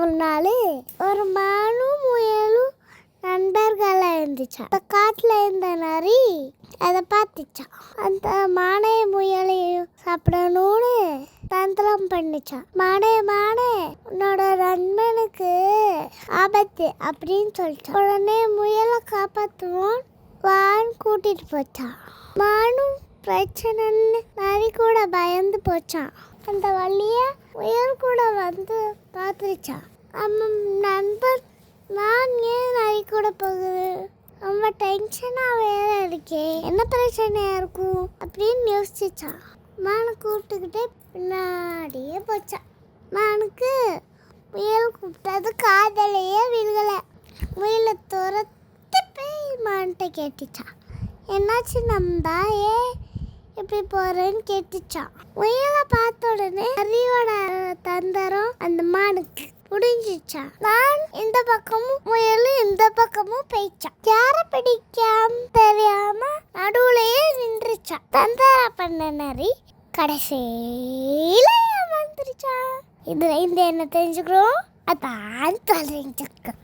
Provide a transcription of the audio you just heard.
ஒரு நாள் ஒரு மானும் முயலும் நண்பர்களாக இருந்துச்சா. அந்த காட்டில் இருந்த நரி அதை பார்த்துச்சா. அந்த மானே முயலையும் சாப்பிடணும்னு தந்திரம் பண்ணிச்சா. மானே உன்னோட நண்பனுக்கு ஆபத்து அப்படின்னு சொல்லிச்சா. உடனே முயலை காப்பாற்றுவோம் வான்னு கூட்டிட்டு போச்சா. மானும் பிரச்சனைன்னு நரி கூட பயந்து போச்சான். அந்த வழிய முயல் கூட வந்து பார்த்துருச்சா. நம்ம நண்பன் நான் ஏன் நரி கூட போகுது, ரொம்ப டென்ஷனாக வேற இருக்கே, என்ன பிரச்சனையா இருக்கும் அப்படின்னு யோசிச்சா. மானை கூப்பிட்டுக்கிட்டே பின்னாடியே போச்சா. மானுக்கு முயல் கூப்பிட்டது காதலையே விழுகலை. முயலை துரத்து போய் மான்கிட்ட கேட்டுச்சா. என்னாச்சு நம்பா, எப்படி போறேன்னு கேட்டுச்சான். முயலை பார்த்த உடனே நரியோட தந்தரம் அந்த மானுக்கு புடிஞ்சிச்சா. நான் இந்த பக்கமும் முயலும் இந்த பக்கமும் போயிச்சான். யார பிடிக்காம தெரியாம நடுவுலயே நின்றுச்சா. தந்தரா பண்ண நரி கடைசியில வந்துருச்சா. இதுல இந்த என்ன தெரிஞ்சுக்கிறோம், அதான் தெரிஞ்சுக்க.